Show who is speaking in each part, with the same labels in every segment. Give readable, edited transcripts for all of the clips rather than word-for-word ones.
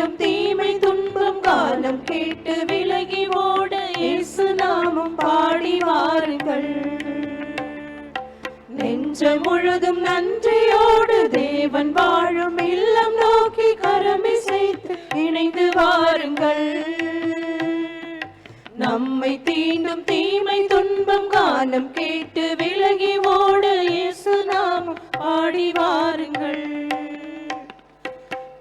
Speaker 1: தீண்டும் தீமை துன்பம் காலம் கேட்டு விலகி ஓட இயேசு நாமம் பாடி வாருங்கள். நெஞ்சம் முழுதும் நன்றியோடு தேவன் வாழும் இல்லம் நோக்கி கரமிசைத்து இணைந்து வாருங்கள். நம்மை தீண்டும் தீமை துன்பம் காலம் கேட்டு விலகி ஓட இயேசு நாமம் பாடி வாருங்கள்.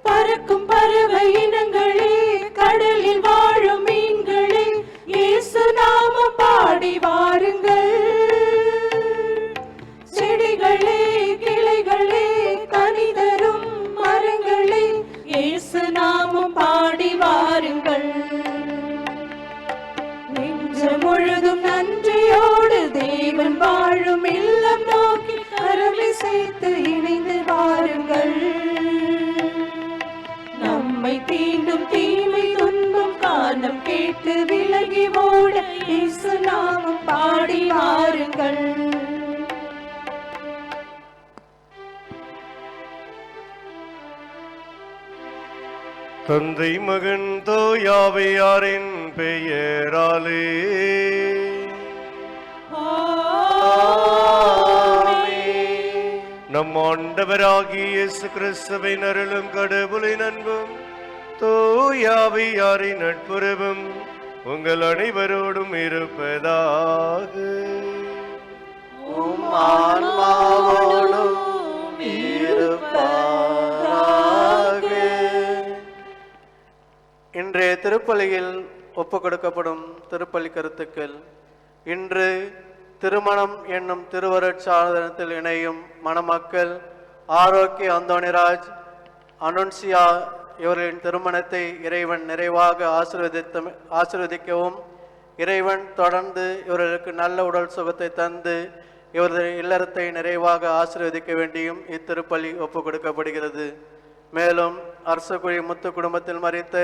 Speaker 1: பறக்கும் பறவை இனங்களே, கடலில் வாழும் மீன்களே, இயேசு நாமம் பாடி வாருங்கள். செடிகளே கிளைகளே கனிதரும் மரங்களே, இயேசு நாமம் பாடி வாருங்கள். நெஞ்சம் முழுதும் நன்றியோடு தேவன் வாழும் இல்லம் நோக்கி கரமிசைத்து இணைந்து வாருங்கள். நம்மை தீண்டும் தீமை துன்பம் காலம் கேட்டு விலகி ஓட இயேசு நாமம் பாடி வாருங்கள்.
Speaker 2: தந்தை மகன் தூயாவியாரின் பெயராலே நம் ஆண்டவராகிய இயேசு கிறிஸ்துவின் அருளும் கடவுளின் அன்பும் தூயாவியாரின் நட்புறவும் உங்கள் அனைவரோடும் இருப்பதாக.
Speaker 3: இன்றைய திருப்பலியில் ஒப்பு கொடுக்கப்படும் திருப்பலி கருத்துக்கள். இன்று திருமணம் என்னும் திருவருட்சாதனத்தில் இணையும் மணமக்கள் ஆரோக்கிய அந்தோணிராஜ், அனுன்சியா இவர்களின் திருமணத்தை இறைவன் நிறைவாக ஆசீர்வதிக்கவும், இறைவன் தொடர்ந்து இவர்களுக்கு நல்ல உடல் சுகத்தை தந்து இவரது இல்லறத்தை நிறைவாக ஆசீர்வதிக்க வேண்டியும் இத்திருப்பலி ஒப்பு கொடுக்கப்படுகிறது. மேலும் அரசகுழி முத்து குடும்பத்தில் மரித்த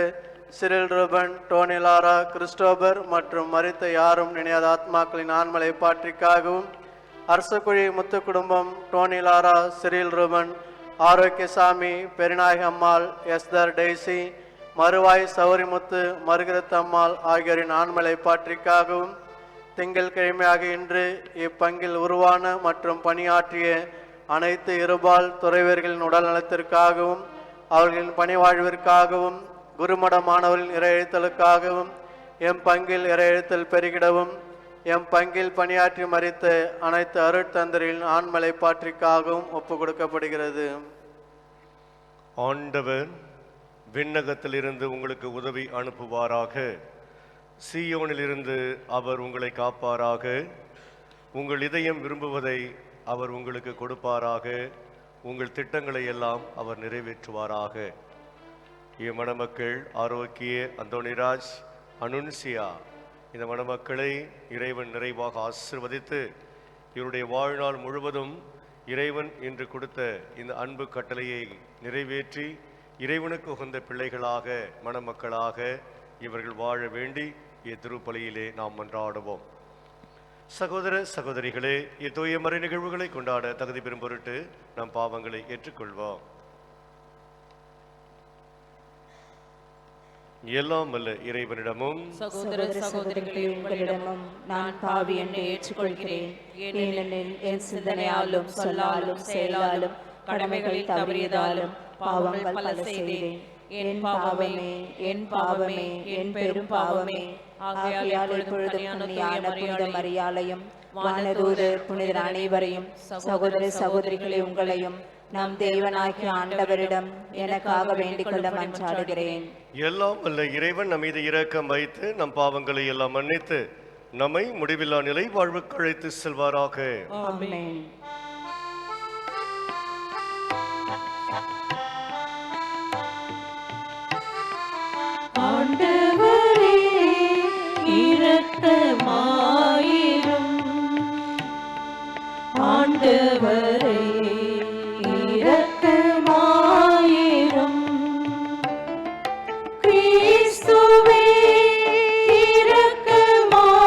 Speaker 3: Cyril Ruben, Tony Lara, Christopher மற்றும் மரித்த யாரும் நினையாத ஆத்மாக்களின் ஆன்மலை பாற்றிக்காகவும், அரசகுழி முத்து குடும்பம் டோனி லாரா, சிரில் ரூபன், ஆரோக்கியசாமி, பெருநாயக அம்மாள், எஸ்தர் டெய்சி, மறுவாய் சௌரிமுத்து, மருகிரத் அம்மாள் ஆகியோரின் ஆன்மலை பாற்றிக்காகவும், திங்கள் கிழமையாக இன்று இப்பங்கில் உருவான மற்றும் பணியாற்றிய அனைத்து இருபால் துறைவர்களின் உடல் நலத்திற்காகவும், அவர்களின் பணி வாழ்விற்காகவும், குருமட மாணவர்களின் இறையெழுத்தலுக்காகவும், எம் பங்கில் இறையெழுத்தல் பெருகிடவும், எம் பங்கில் பணியாற்றி மறித்த அனைத்து அருட்தந்தரின் ஆண்மலை பாற்றிக்காகவும் ஒப்பு கொடுக்கப்படுகிறது.
Speaker 2: ஆண்டவர் விண்ணகத்திலிருந்து உங்களுக்கு உதவி அனுப்புவாராக. சீயோனிலிருந்து அவர் உங்களை காப்பாராக. உங்கள் இதயம் விரும்புவதை அவர் உங்களுக்கு கொடுப்பாராக. உங்கள் திட்டங்களை எல்லாம் அவர் நிறைவேற்றுவாராக. இம்மணமக்கள் ஆரோக்கிய அந்தோணிராஜ், அனுன்சியா, இந்த மணமக்களை இறைவன் நிறைவாக ஆசீர்வதித்து இவருடைய வாழ்நாள் முழுவதும் இறைவன் என்று கொடுத்த இந்த அன்பு கட்டளையை நிறைவேற்றி இறைவனுக்கு உகந்த பிள்ளைகளாக, மணமக்களாக இவர்கள் வாழ வேண்டி இத்திருப்பலியிலே நாம் மன்றாடுவோம். சகோதர சகோதரிகளே, இத்தூய மறை நிகழ்வுகளை கொண்டாட தகுதி பெறும் பொருட்டு நம் பாவங்களை ஏற்றுக்கொள்வோம். எல்லாம் வல்ல இறைவனிடமும்
Speaker 1: சகோதர சகோதரிகளே உங்களிடமும் நான் பாவி என்று ஏற்றுக்கொள்கிறேன். ஏனெனில் என் சிந்தனையாலும் சொல்லாலும் செயலாலும் கடமைகளை தவறியதாலும் பாவங்கள் பல செய்தேன். என் பாவமே என் பாவமே என் பெரும் பாவமே. ஆகையால் இப்பொழுது புனித மரியாளையும் வானதூதர் புனிதர் அனைவரையும் சகோதர சகோதரிகளே உங்களையும் நம் தேவனாகிய ஆண்டவரிடம் எனக்காக வேண்டிக் கொள்ள மன்றாடுகிறேன்.
Speaker 2: எல்லாம் வல்ல இறைவன் நம் மீது இரக்கம் வைத்து நம் பாவங்களை எல்லாம் மன்னித்து நம்மை முடிவில்லா நிலை வாழ்வுக்கு அழைத்து செல்வாராக.
Speaker 1: ஆமென். ஆண்டவரே இரக்கமாயிரும். ஆண்டவரே இரக்கமாயிரும். கிறிஸ்துவே இரக்கமாயிரும்.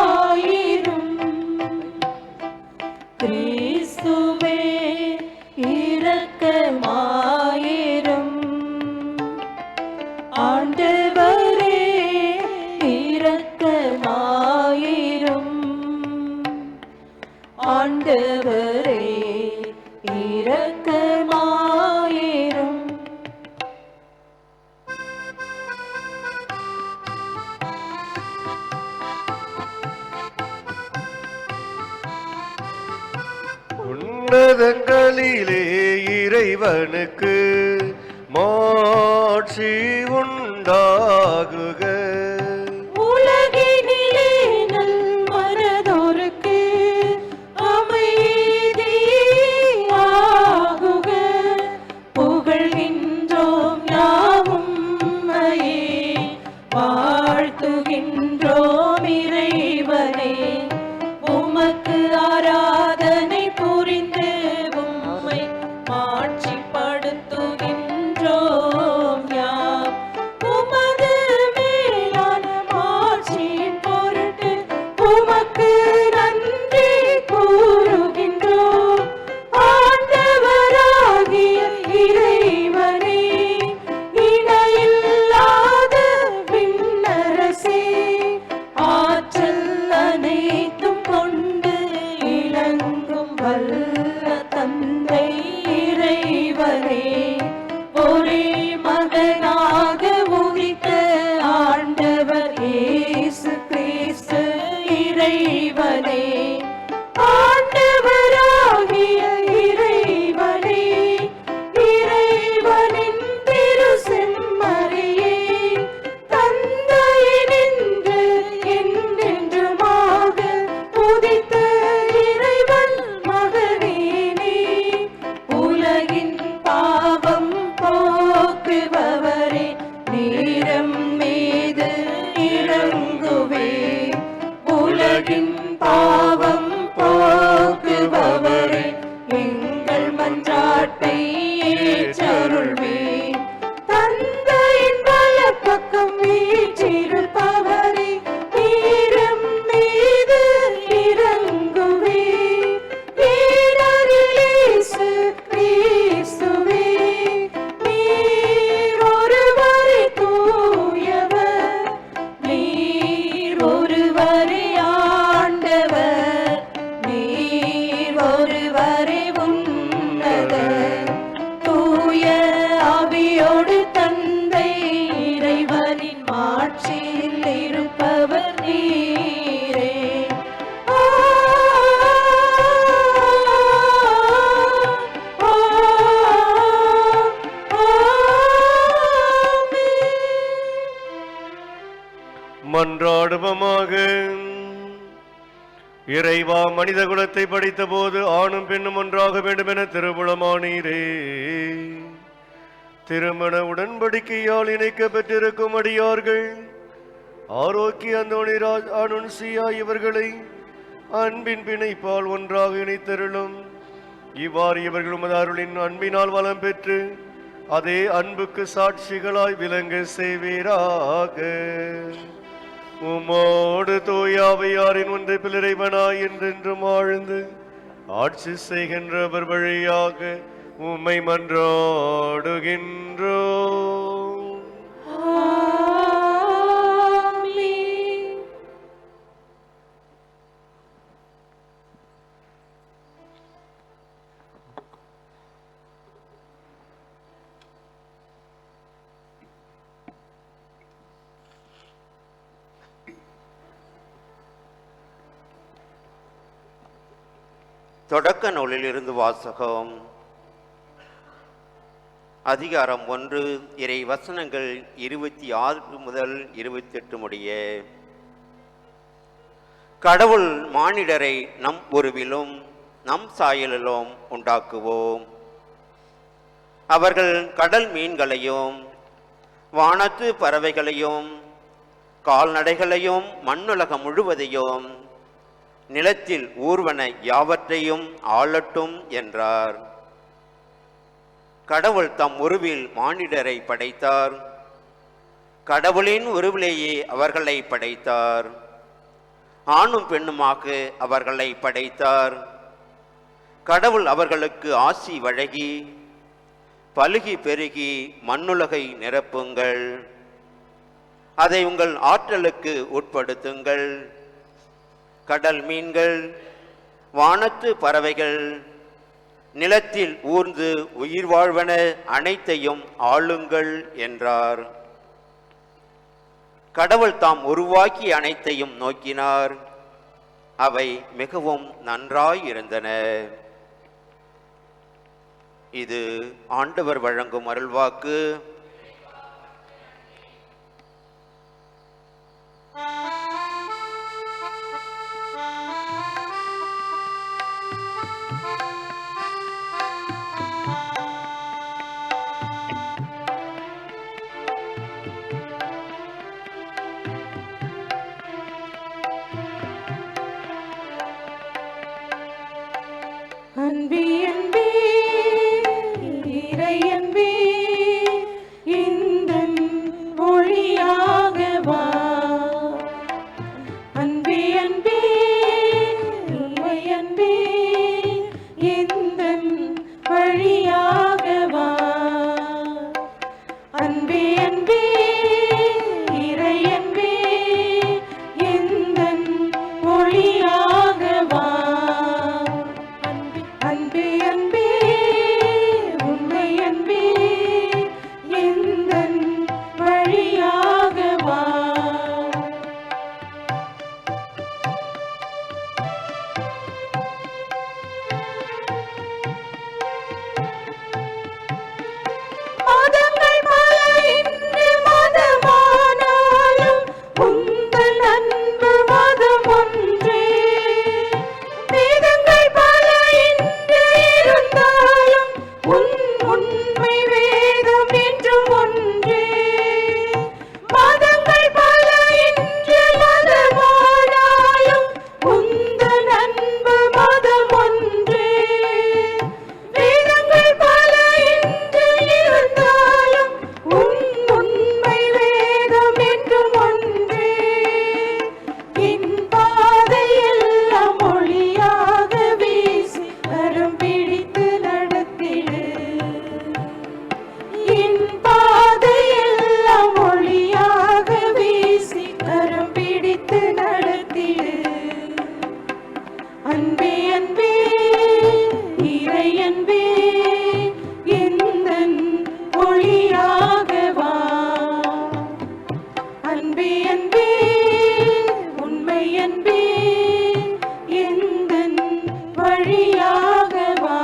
Speaker 1: கிறிஸ்துவே இரக்கமாயிரும். ஆண்டவரே இரக்கமாயிரும்.
Speaker 2: உன்னதங்களிலே இறைவனுக்கு மாட்சி உண்டாகுக.
Speaker 1: உலகினிலே நல் மனதோருக்கு அமைதியாகுக. புகழ்கின்றோம் யாவும் உம்மையே, வாழ்த்துகின்றோம் இறைவனே. உமக்கு ஆராதனை புரிந்து உம்மை மாட்சிப்படுத்துகின்றோம் யாம். உமது மேலான மாட்சியின் பொருட்டு உமக்கு நன்றி கூறுகின்றோம். ஆண்டவராகிய இறைவனே, இணையில்லாத விண்ணரசே, ஆற்றல் அனைத்தும் கொண்டு இலங்கும் வல்ல தந்தை இறைவனே, ஒரே மகனாக உதித்த ஆண்டவர் இயேசு கிறிஸ்து இறைவனே. ஆண்டவராகிய இறைவனே, இறைவனின் திரு செம்மறியே, தந்தையினின்று என்றென்றுமாக உதித்த இறைவன் மகனே நீ. உலகின் பாவம் போக்குபவரே, நீரம் மீது இறங்குவே. உலகின் பாவம் போக்குபவரே, எங்கள் மன்றாட்டை ஏற்றருள்வே. தந்தையின் வலப்பக்கம் வீற்றிருப்பவரே, நீரம் மீது இறங்குவே. வீரரில் இயேசு கிறிஸ்துவே, நீர் ஒருவரே தூயவர், நீர் ஒருவரே ஆண்டவர், நீர் ஒருவரே உன்னதர். தூய ஆவியோடு தந்தை இறைவனின் மாட்சியில் இருப்பவர் நீரே.
Speaker 2: மன்றாடுவமாக. இறைவா, மனித குலத்தை படைத்த போது ஆணும் பெண்ணும் ஒன்றாக வேண்டும் என திருவுளமானீரே. திருமண உடன்படிக்கையால் இணைக்க பெற்றிருக்கும் அடியார்கள் ஆரோக்கிய அந்தோணிராஜ் அனுன்சியா இவர்களை அன்பின் பிணைப்பால் ஒன்றாக இணைத்தருளும். இவ்வாறு இவர்கள் உமது அருளின் அன்பினால் வளம் பெற்று அதே அன்புக்கு சாட்சிகளாய் விளங்க செய்வீராக. உமோடு தூயாவையாரின் ஒன்றை பிள்ளைவனாய் என்றென்றும் ஆழ்ந்து ஆட்சி செய்கின்றவர் வழியாக உம்மை மன்றாடுகின்றோம்.
Speaker 1: ஆமென்.
Speaker 4: தொடக்க நூலிலிருந்து வாசகம். அதிகாரம் 1, இறை வசனங்கள் 26 முதல் 28 முடிய. கடவுள் மானிடரை நம் உருவிலும் நம் சாயலிலும் உண்டாக்குவோம். அவர்கள் கடல் மீன்களையும் வானத்து பறவைகளையும் கால்நடைகளையும் மண்ணுலகம் முழுவதையும் நிலத்தில் ஊர்வன யாவற்றையும் ஆளட்டும் என்றார். கடவுள் தம் உருவில் மானிடரை படைத்தார். கடவுளின் உருவிலேயே அவர்களை படைத்தார். ஆணும் பெண்ணுமாக அவர்களை படைத்தார். கடவுள் அவர்களுக்கு ஆசி வழங்கி, பலுகி பெருகி மண்ணுலகை நிரப்புங்கள், அதை உங்கள் ஆற்றலுக்கு உட்படுத்துங்கள். கடல் மீன்கள் வானத்து பறவைகள், நிலத்தில் ஊர்ந்து உயிர் வாழ்வன அனைத்தையும் ஆளுங்கள் என்றார். கடவுள் தாம் உருவாக்கி அனைத்தையும் நோக்கினார். அவை மிகவும் நன்றாயிருந்தன. இது ஆண்டவர் வழங்கும் அருள்வாக்கு.
Speaker 1: அன்பே அன்பே இறை அன்பே இந்தன் ஒளியாக வா. அன்பே அன்பே இறை அன்பே இந்தன் வழியாக வா. அன்பே அன்பே இறை அன்பே இந்தன் ஒளியாக வா. அன்பே அன்பே உண்மை அன்பே எந்தன் வழியாக வா. மதங்கள் பல இன்று மதமானாலும் உந்தன் அன்பு மதம் ஒன்றே. வேதங்கள் பல இன்று இருந்தாலும் உன் உண்மை வேதம் என்றும் ஒன்றே. மதங்கள் பல இன்று மதமானாலும் உந்தன் அன்பு மதம் ஒன்றே. வேதங்கள் பல இன்று இருந்தாலும் உன் உண்மை வேதம் என்றும் ஒன்றே. என் பாதையெல்லாம் ஒளியாக வீசி கரம் பிடித்து நடத்திடு. என் பாதையெல்லாம் ஒளியாக வீசி கரம் பிடித்து நடத்திடு. அன்பே அன்பே இறை அன்பே எந்தன் ஒளியாக வா. அன்பே அன்பே உண்மை அன்பே எந்தன் வழியாக வா.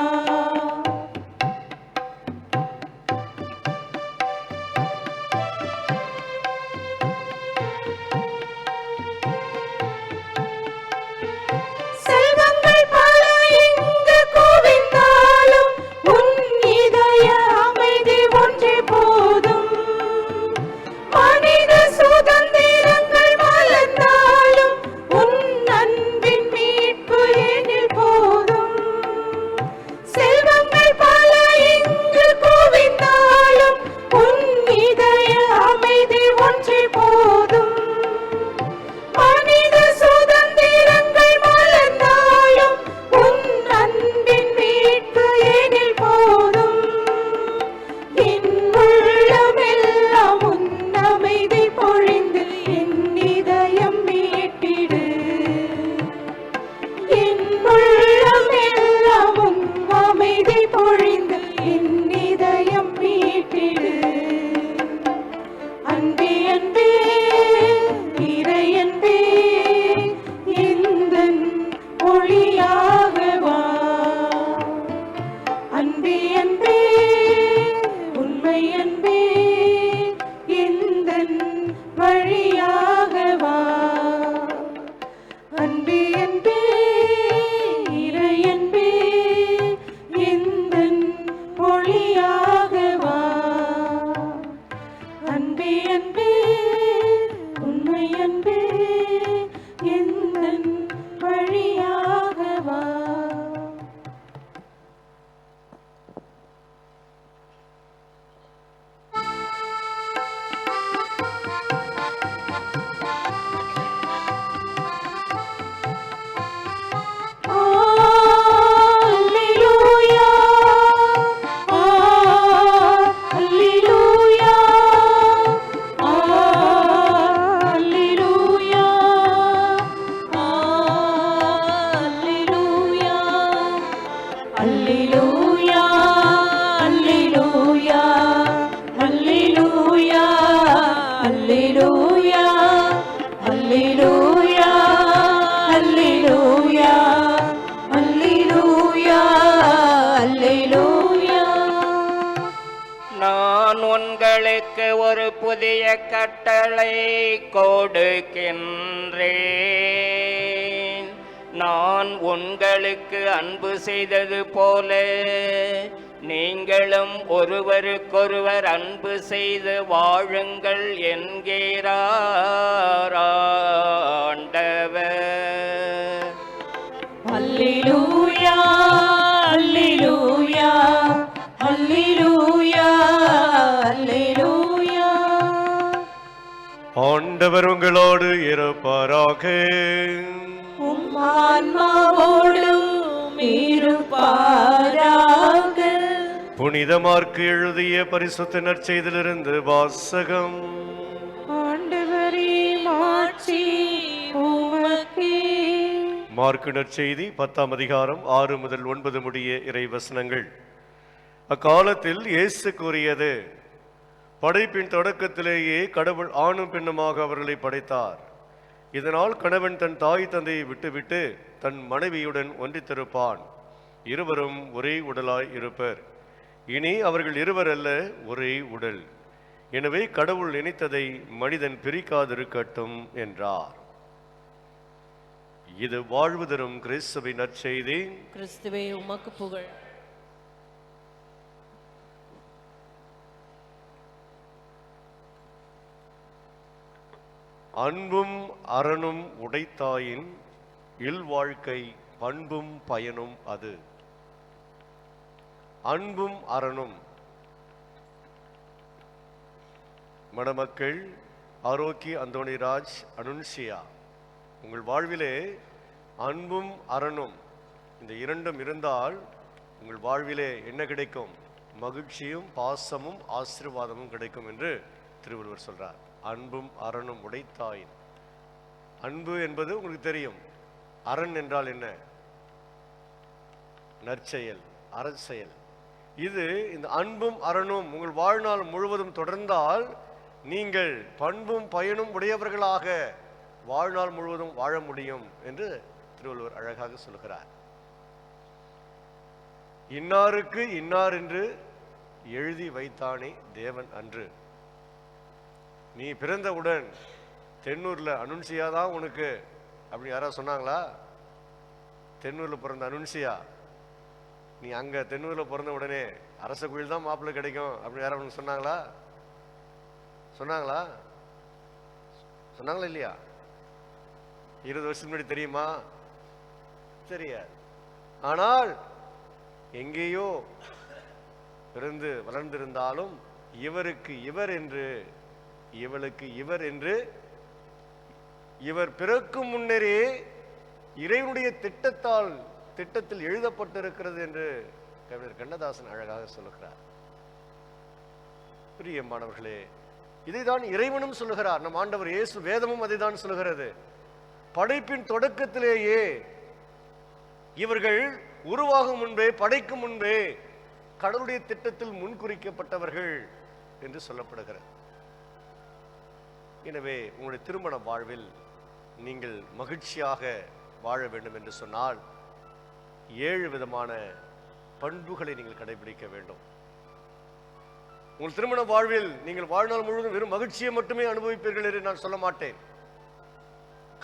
Speaker 1: செல்வங்கள் பல இங்கு குவிந்தாலும் உன் இதய அமைதி ஒன்றே போதும். மனித சுதந்திரங்கள் அல்லேலூயா அல்லேலூயா அல்லேலூயா அல்லேலூயா.
Speaker 5: நான் உங்களுக்கு ஒரு புதிய கட்டளை கொடுக்கின்றேன். நான் உங்களுக்கு அன்பு செய்தது போல நீங்களும் ஒருவருக்கொருவர் அன்பு செய்து வாழுங்கள் என்கிறார் ஆண்டவர்.
Speaker 1: அல்லேலூயா அல்லேலூயா அல்லேலூயா அல்லேலூயா.
Speaker 2: ஆண்டவர் உங்களோடு இருப்பாராக.
Speaker 1: உம் ஆன்மாவோடும் இருப்பாராக.
Speaker 2: புனித மார்க்கு எழுதிய பரிசுத்த நற்செய்தியிலிருந்து வாசகம்.
Speaker 1: ஆண்டவரே மாட்சி உமக்கே.
Speaker 2: மார்க்கு நற்செய்தி 10ஆம் அதிகாரம் 6 முதல் 9 முடிய இறை வசனங்கள். அக்காலத்தில் இயேசு கூறியது, படைப்பின் தொடக்கத்திலேயே கடவுள் ஆணும் பெண்ணுமாக அவர்களை படைத்தார். இதனால் கணவன் தன் தாய் தந்தையை விட்டுவிட்டு தன் மனைவியுடன் ஒன்றித்திருப்பான். இருவரும் ஒரே உடலாய் இருப்பர். இனி அவர்கள் இருவர் அல்ல, ஒரே உடல். எனவே கடவுள் நினைத்ததை மனிதன் பிரிக்காதிருக்கட்டும் என்றார். இது வாழ்வு தரும் கிறிஸ்துவின் நற்செய்தி.
Speaker 1: கிறிஸ்துவே உமக்கு புகழ்.
Speaker 2: அன்பும் அரணும் உடைத்தாயின் இல்வாழ்க்கை பண்பும் பயனும் அது. அன்பும் அரணும். மணமக்கள் ஆரோக்கி, அந்தோணிராஜ், அனுன்சியா, உங்கள் வாழ்விலே அன்பும் அரணும் இந்த இரண்டும் இருந்தால் உங்கள் வாழ்விலே என்ன கிடைக்கும்? மகிழ்ச்சியும் பாசமும் ஆசீர்வாதமும் கிடைக்கும் என்று திருவள்ளுவர் சொல்றார். அன்பும் அரணும் உடைத்தாயின். அன்பு என்பது உங்களுக்கு தெரியும். அரண் என்றால் என்ன? நற்செயல், அறச்செயல். இது இந்த அன்பும் அரணும் உங்கள் வாழ்நாள் முழுவதும் தொடர்ந்தால் நீங்கள் பண்பும் பயனும் உடையவர்களாக வாழ்நாள் முழுவதும் வாழ முடியும் என்று திருவள்ளுவர் அழகாக சொல்கிறார். இன்னாருக்கு இன்னார் என்று எழுதி வைத்தானே தேவன் அன்று. நீ பிறந்தவுடன் தென்னூர்ல அனுன்சியா தான் உனக்கு அப்படி யாராவது சொன்னாங்களா? தென்னூர்ல பிறந்த அனுன்சியா, நீ அங்க தென்னூர்ல பிறந்த உடனே அரச கோயில் தான் மாப்பிள்ளை கிடைக்கும் அப்படி யாராவது சொன்னாங்களா? சொன்னாங்களா? சொன்னாங்களா இல்லையா? 20 வருஷத்துக்கு முன்னாடி தெரியுமா? தெரியாது. ஆனால் எங்கேயோ பிறந்து வளர்ந்திருந்தாலும் இவருக்கு இவர் என்று, இவளுக்கு இவர் என்று, இவர் பிறக்கும் முன்னரே இறைவனுடைய திட்டத்தில் எழுதப்பட்டிருக்கிறது என்று கவிஞர் கண்ணதாசன் அழகாக சொல்லுகிறார். பிரியமானவர்களே, இதைதான் இறைவனும் சொல்லுகிறார். நம் ஆண்டவர் இயேசு வேதமும் அதை தான் சொல்லுகிறது. படைப்பின் தொடக்கத்திலேயே இவர்கள் உருவாகும் முன்பே, படைக்கும் முன்பே கடவுளுடைய திட்டத்தில் முன்குறிக்கப்பட்டவர்கள் என்று சொல்லப்படுகிறது. எனவே உங்களுடைய திருமண வாழ்வில் நீங்கள் மகிழ்ச்சியாக வாழ வேண்டும் என்று சொன்னால் 7 விதமான பண்புகளை நீங்கள் கடைபிடிக்க வேண்டும். உங்கள் திருமண வாழ்வில் நீங்கள் வாழ்நாள் முழுவதும் வெறும் மகிழ்ச்சியை மட்டுமே அனுபவிப்பீர்கள் என்று நான் சொல்ல மாட்டேன்.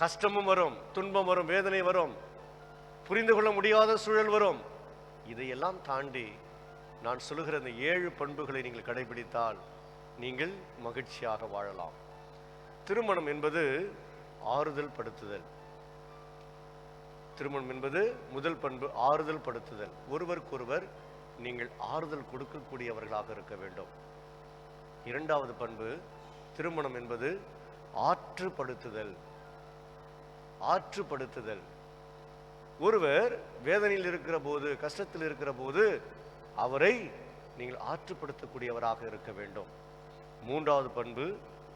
Speaker 2: கஷ்டமும் வரும், துன்பம் வரும், வேதனை வரும், புரிந்து கொள்ள முடியாத சூழல் வரும். இதையெல்லாம் தாண்டி நான் சொல்லுகிற இந்த 7 பண்புகளை நீங்கள் கடைபிடித்தால் நீங்கள் மகிழ்ச்சியாக வாழலாம். திருமணம் என்பது ஆறுதல் படுத்துதல். திருமணம் என்பது முதல் பண்பு ஆறுதல் படுத்துதல். ஒருவருக்கொருவர் நீங்கள் ஆறுதல் கொடுக்கக்கூடியவர்களாக இருக்க வேண்டும். இரண்டாவது பண்பு, திருமணம் என்பது ஆற்றுப்படுத்துதல். ஆற்றுப்படுத்துதல். ஒருவர் வேதனையில் இருக்கிற போது, கஷ்டத்தில் இருக்கிற போது அவரை நீங்கள் ஆற்றுப்படுத்தக்கூடியவராக இருக்க வேண்டும். மூன்றாவது பண்பு,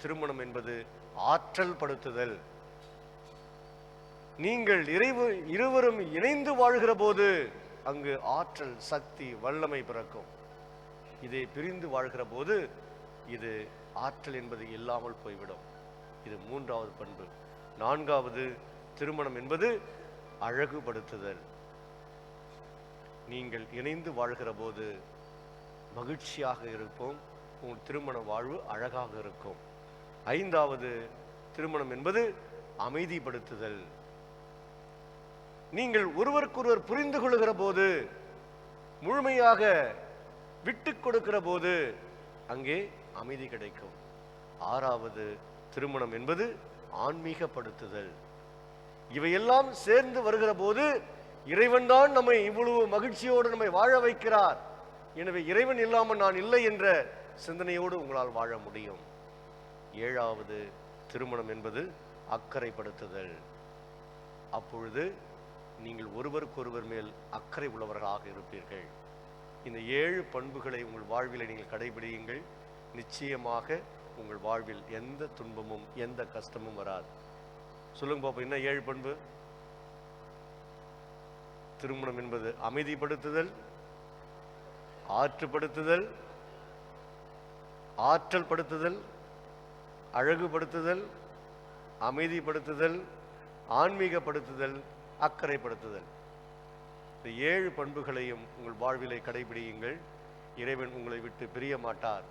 Speaker 2: திருமணம் என்பது ஆற்றல் படுத்துதல். நீங்கள் இருவரும் இணைந்து வாழ்கிற போது அங்கு ஆற்றல், சக்தி, வல்லமை பிறக்கும். இதை பிரிந்து வாழ்கிற போது இது ஆற்றல் என்பது இல்லாமல் போய்விடும். இது 3வது பண்பு. 4வது, திருமணம் என்பது அழகுபடுத்துதல். நீங்கள் இணைந்து வாழ்கிற போது மகிழ்ச்சியாக இருப்போம், உங்கள் திருமண வாழ்வு அழகாக இருக்கும். 5வது, திருமணம் என்பது அமைதிப்படுத்துதல். நீங்கள் ஒருவருக்கொருவர் புரிந்து கொள்கிற போது, முழுமையாக விட்டு கொடுக்கிற போது அங்கே அமைதி கிடைக்கும். 6வது, திருமணம் என்பது ஆன்மீகப்படுத்துதல். இவையெல்லாம் சேர்ந்து வருகிற போது இறைவன் தான் நம்மை இவ்வளவு மகிழ்ச்சியோடு நம்மை வாழ வைக்கிறார். எனவே இறைவன் இல்லாமல் நான் இல்லை என்ற சிந்தனையோடு உங்களால் வாழ முடியும். 7வது, திருமணம் என்பது அக்கறைப்படுத்துதல். அப்பொழுது நீங்கள் ஒருவருக்கொருவர் மேல் அக்கறை உள்ளவர்களாக இருப்பீர்கள். இந்த 7 பண்புகளை உங்கள் வாழ்வில் நீங்கள் கடைபிடியுங்கள். நிச்சயமாக உங்கள் வாழ்வில் எந்த துன்பமும் எந்த கஷ்டமும் வராது. சொல்லுங்க பாப்போம், என்ன 7 பண்பு? திருமணம் என்பது அமைதிப்படுத்துதல், ஆற்றுப்படுத்துதல், ஆற்றல் படுத்துதல், அழகுபடுத்துதல், அமைதிப்படுத்துதல், ஆன்மீகப்படுத்துதல், அக்கறைப்படுத்துதல். இந்த 7 பண்புகளையும் உங்கள் வாழ்விலை கடைபிடியுங்கள். இறைவன் உங்களை விட்டு பிரிய மாட்டார்.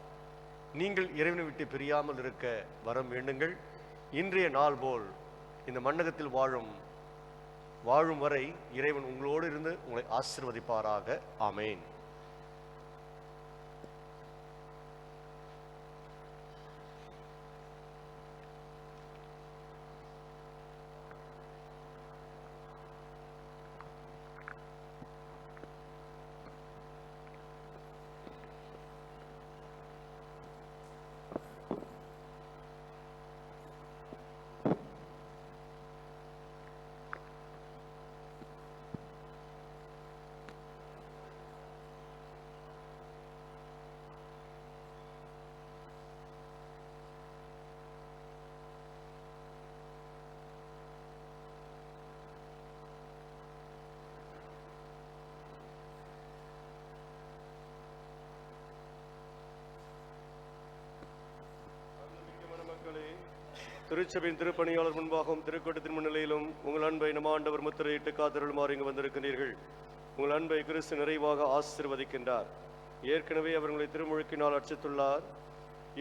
Speaker 2: நீங்கள் இறைவனை விட்டு பிரியாமல் இருக்க வரம் வேண்டுங்கள். இன்றைய நாள் போல் இந்த மண்ணகத்தில் வாழும் வரை இறைவன் உங்களோடு இருந்து உங்களை ஆசீர்வதிப்பாராக. ஆமேன். திருச்சபையின் திருப்பணியாளர் முன்பாகவும் திருக்கூட்டத்தின் முன்னிலையிலும் உங்கள் அன்பை நம் ஆண்டவர் முத்திரையிட்டு காத்திருளுமாறு இங்கு வந்திருக்கிறீர்கள். உங்கள் அன்பை கிறிஸ்து நிறைவாக ஆசீர்வதிக்கின்றார். ஏற்கனவே அவர் உங்களை திருமுழுக்கினால் அர்ச்சித்துள்ளார்.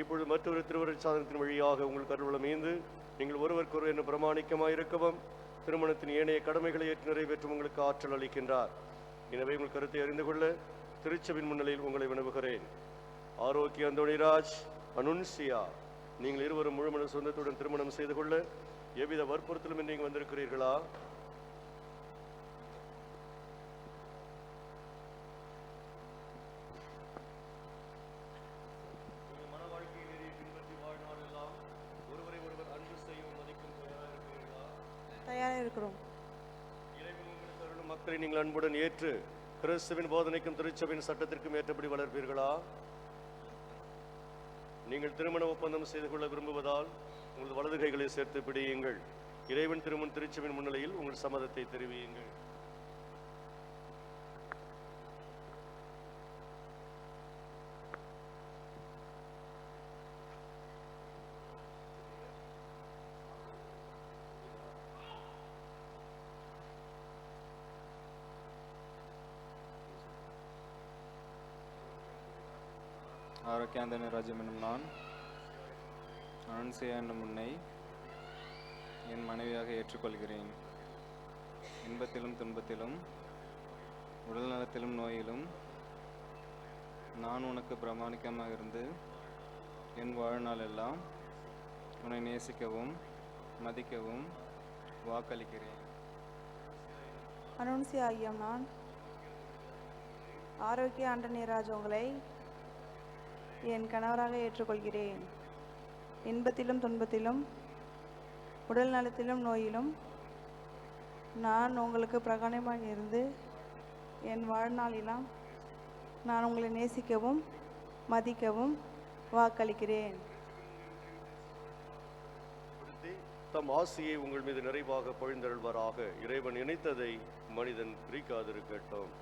Speaker 2: இப்பொழுது மற்றொரு திருவருட் சாதனத்தின் வழியாக உங்கள் கருவளம் மீந்து நீங்கள் ஒருவருக்கொருவர் என்று பிரமாணிக்கமாக இருக்கவும் திருமணத்தின் ஏனைய கடமைகளை ஏற்று நிறைவேற்றும் உங்களுக்கு ஆற்றல் அளிக்கின்றார். எனவே உங்கள் கருத்தை அறிந்து கொள்ள திருச்சபையின் முன்னிலையில் உங்களை வினவுகிறேன். ஆரோக்கிய அந்தோணிராஜ், அனுன்சியா, நீங்கள் இருவரும் முழுமன சொந்தத்துடன் திருமணம் செய்து கொள்ள எவ்வித வற்புறுத்தலும் இன்று வந்திருக்கிறீர்களா? மன வாழ்க்கையை பின்பற்றி வாழ்நாள் எல்லாம் ஒருவரை ஒருவர் அன்பு செய்யும் மதிக்கும்
Speaker 1: தயாராக இருக்கிறோம்.
Speaker 2: இறைவன் உங்களுக்கு அருளும் மக்களை நீங்கள் அன்புடன் ஏற்று கிறிஸ்துவின் போதனைக்கும் திருச்சபையின் சட்டத்திற்கும் ஏற்றபடி வளர்ப்பீர்களா? நீங்கள் திருமண ஒப்பந்தம் செய்து கொள்ள விரும்புவதால் உங்களது வலது கைகளை சேர்த்து பிடியுங்கள். இறைவன் திருமண திருச்சபையின் முன்னிலையில் உங்கள் சம்மதத்தை தெரிவியுங்கள்.
Speaker 6: ஆரோக்கியாந்தன ராஜ்யம் என்னும் நான் அனுன்சியா என்னும் உன்னை என் மனைவியாக ஏற்றுக்கொள்கிறேன். இன்பத்திலும் துன்பத்திலும் உடல் நலத்திலும் நோயிலும் நான் உனக்கு பிரமாணிக்கமாக இருந்து என் வாழ்நாள் எல்லாம் உன்னை நேசிக்கவும் மதிக்கவும் வாக்களிக்கிறேன்.
Speaker 1: அனுன்சியா ஐயம் நான் ஆரோக்கிய ஆண்டனியராஜ் உங்களை என் கணவராக ஏற்றுக்கொள்கிறேன். இன்பத்திலும் துன்பத்திலும் உடல் நலத்திலும் நோயிலும் நான் உங்களுக்கு பிரகாரமாக இருந்து என் வாழ்நாளெல்லாம் நான் உங்களை நேசிக்கவும் மதிக்கவும் வாக்களிக்கிறேன்.
Speaker 2: தம் ஆசியை உங்கள் மீது நிறைவாக பொழிந்தருள்வாராக. இறைவன் இணைத்ததை மனிதன் பிரிக்காதிருக்கட்டும்.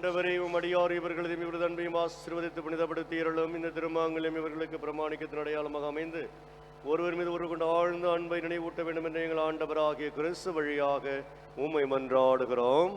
Speaker 2: ஆண்டவரே உம் அடியார் இவர்களையும் இவரது அன்பையும் ஆசீர்வதித்து புனிதப்படுத்தியருளும். இந்த திருமாங்கல்யம் இவர்களுக்கு பிரமாணிக்கத்தின் அடையாளமாக அமைந்து ஒருவர் மீது ஒரு கொண்டு ஆழ்ந்த அன்பை நினைவூட்ட வேண்டும் என்று எங்கள் ஆண்டவராகிய கிறிஸ்து வழியாக உம்மை மன்றாடுகிறோம்.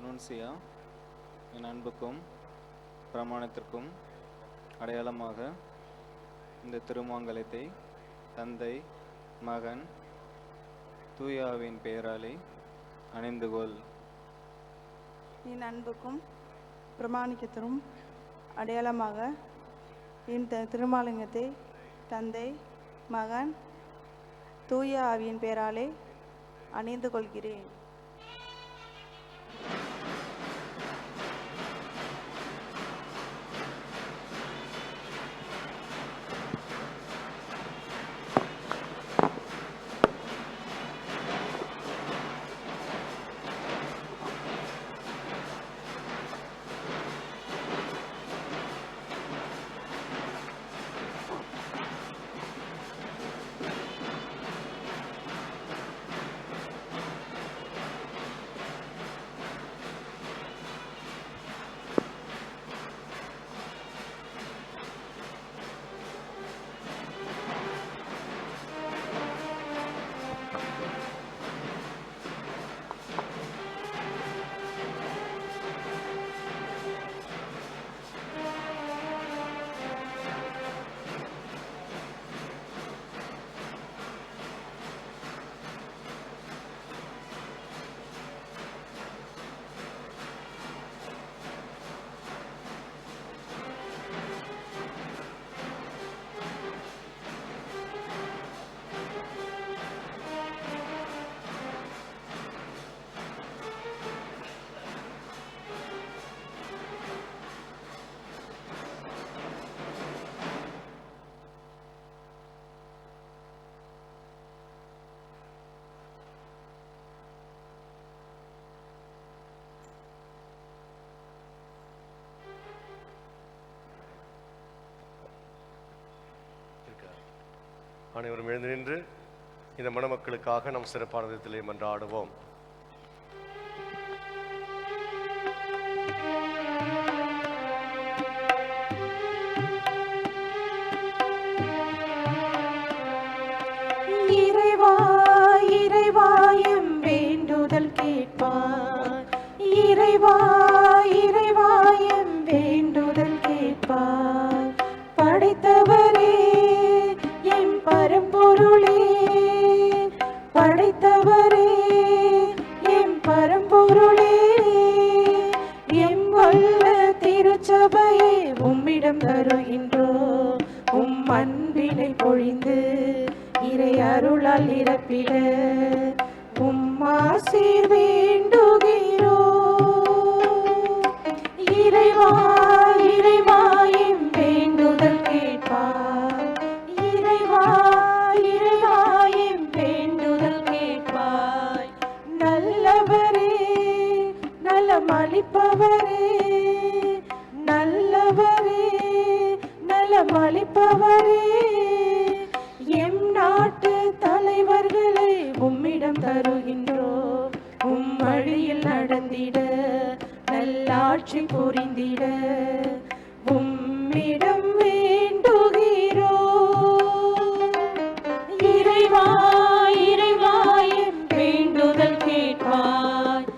Speaker 6: அனுன்சியா, என் அன்புக்கும் பிரமாணத்திற்கும் அடையாளமாக இந்த திருமாங்கலத்தை தந்தை, மகன், தூயாவின் பெயராலே அணிந்து கொள்.
Speaker 7: என் அன்புக்கும் பிரமாணிக்கத்திலும் அடையாளமாக இந்த திருமாலிங்கத்தை தந்தை, மகன், தூய ஆவியின் பெயராலே அணிந்து கொள்கிறேன்.
Speaker 2: அனைவரும் எழுந்து நின்று இந்த மணமக்களுக்காக நாம் சிறப்பான விதத்திலே மன்றாடுவோம்.
Speaker 1: இறைவா இறைவா எம் வேண்டுதல் கேட்பார். இறைவா இறைவா எம் வேண்டுதல் கேட்பார். படைத்தவரே எம் பரம்பொருளே, படைத்தவரே எம் பரம்பொருளே, எம் வல்ல திருச்சபையை உம்மிடம் தருகின்றோம். உம் அன்பினை பொழிந்து இறை அருளால் நிரப்பிட உம் ஆசீர் வேண்டுகிறோம். இறைவா இறைவா எம் வேண்டுதல் கேட்பார். இறைவா இறைவா எம் வேண்டுதல் கேட்பாய். நல்லவரே நலமளிப்பவரே, நல்லவரே நலமளிப்பவரே, எம் நாட்டு தலைவர்களை உம்மிடம் தருகின்றோம். உம் வழியில் நடந்திட நல்லாட்சி புரிந்திட உம்மிடம் வேண்டுகிறோம். இறைவா இறைவா எம் வேண்டுதல் கேட்பாய்.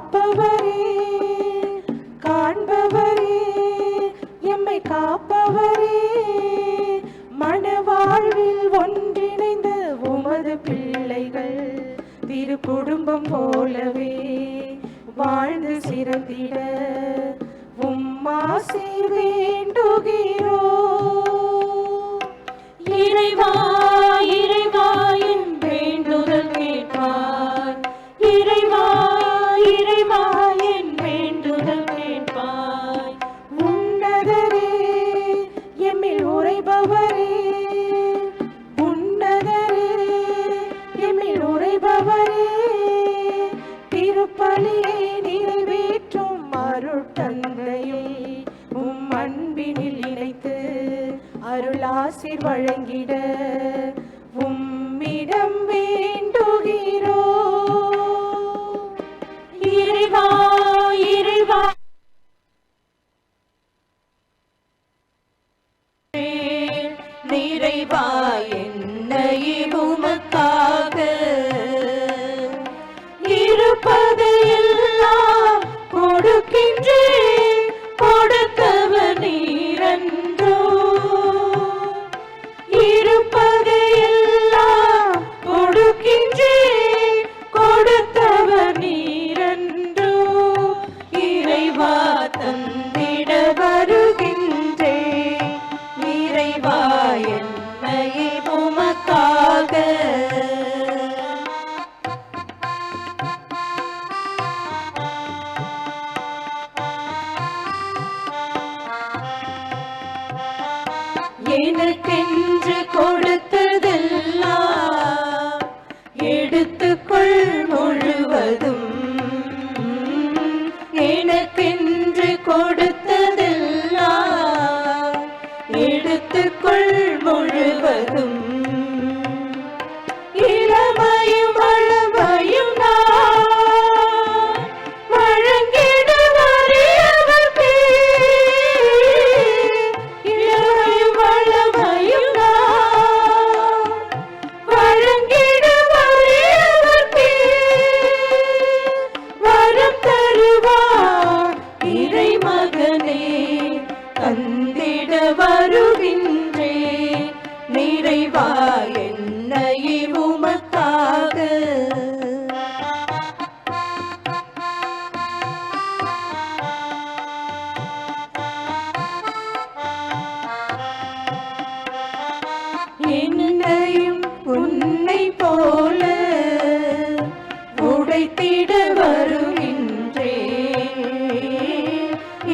Speaker 1: காப்பவரே, காண்பவரே, எம்மை காப்பவரே, மனவாழ்வில் ஒன்றிணைந்த உமது பிள்ளைகள் திரு குடும்பம் போலவே வாழ்ந்து சிறந்திட உம்மாசி வேண்டுகிறோ. இறைவா இறைவா என் வேண்டுதல் கேட்பார், இறைவா இறைவா என் வேண்டுதல் கேட்பாய். உன்னதரே எம்மில் உறைபவரே, உன்னதரே எம்மில் உறைபவரே, திருப்பலியை நிறைவேற்றும் அருட்தந்தையை உம் அன்பினில் இணைத்து அருளாசிர் வழங்கிட உம்மிடம் வேண்டுகிறோ. இறைவா இறைவா நிறைவா என்னை உமக்காக இருப்பது எல்லாம் கொடுக்கின்றேன், கொடுத்தவர் நீரன்றோ. இருப்பது எல்லாம் கொடுக்கின்றேன், கொடுத்தவர் நீரன்றோ. இறைவா தந்திட வருகின்றேன், இறைவா என்னை உமக்காக. எனக்கென்று கொடுத்ததெல்லாம் எடுத்துக்கொள் முழுவதும், எனக்கென்று கொடுத்ததெல்லாம் எடுத்துக்கொள் முழுவதும். இளமையும் வளமையும் நான் வழங்கிட வறியவர்க்கே, இளமையும் வளமையும் நான் வழங்கிட வறியவர்க்கே, வரம் தருவார் இறைமகனே தந்திட வருகின்றேன், நிறைவா என்னை உமக்காக. என்னையும் உன்னை போல உடைத்திட வருகின்றேன்,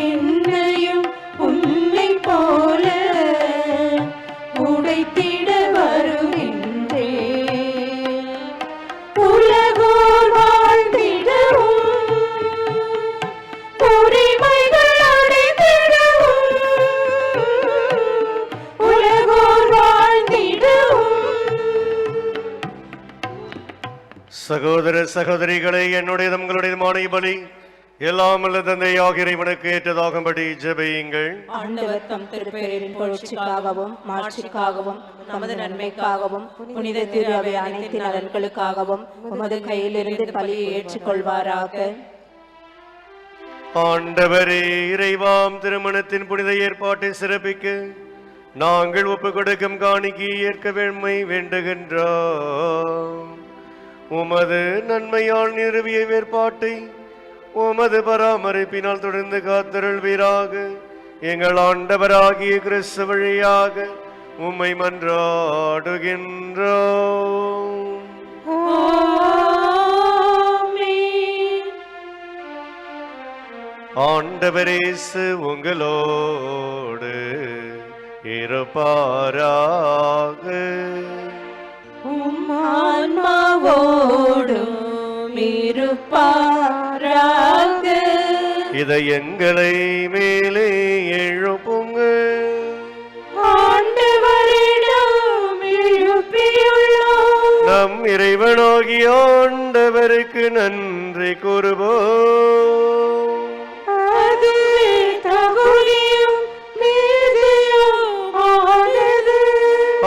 Speaker 1: என்னையும் உன்னை போல உடைத்திட வருகின்றேன். உலகோர் வாழ்ந்திடவும் உரிமைகள் அடைந்திடவும், உலகோர் வாழ்ந்திடவும்.
Speaker 2: சகோதர சகோதரிகளை, என்னுடைய தங்களுடையமான பலி எல்லாம் அல்ல தந்தையாக இறைவனுக்கு ஏற்றதாகும்படி ஜெபியுங்கள்.
Speaker 1: ஆண்டவர் தம் திருப்பெயரின் புகழ்ச்சிக்காகவும் மாட்சிக்காகவும் நமது நன்மைக்காகவும் புனித திரு அவை அனைத்து நலன்களுக்காகவும் உமது கையிலிருந்து பலியை ஏற்றுக்கொள்வாராக.
Speaker 2: ஆண்டவரே, இறைவாம் திருமணத்தின் புனித ஏற்பாட்டை சிறப்பிக்க நாங்கள் ஒப்புக் கொடுக்கும் காணிக்கையை ஏற்க வேண்மை வேண்டுகின்றோம். உமது நன்மையால் நிறுவிய ஏற்பாட்டை உமது பராமரிப்பினால் தொடர்ந்து காத்தருள்வீராக. எங்கள் ஆண்டவராகிய கிறிஸ்து வழியாக உம்மை மன்றாடுகின்றோம்.
Speaker 1: ஆமென்.
Speaker 2: ஆண்டவரேசு உங்களோடு இருப்பாராக.
Speaker 1: உம் ஆன்மாவோடும் இருப்பாராக.
Speaker 2: இதயங்களை மேலே எழுப்புங்க.
Speaker 1: ஆண்டவரிடம் எழுப்பியுள்ளோம்.
Speaker 2: நம் இறைவனாகிய ஆண்டவருக்கு நன்றி கூறுவோம்.
Speaker 1: அதுவே தகுதியும் நீதியும் ஆனது.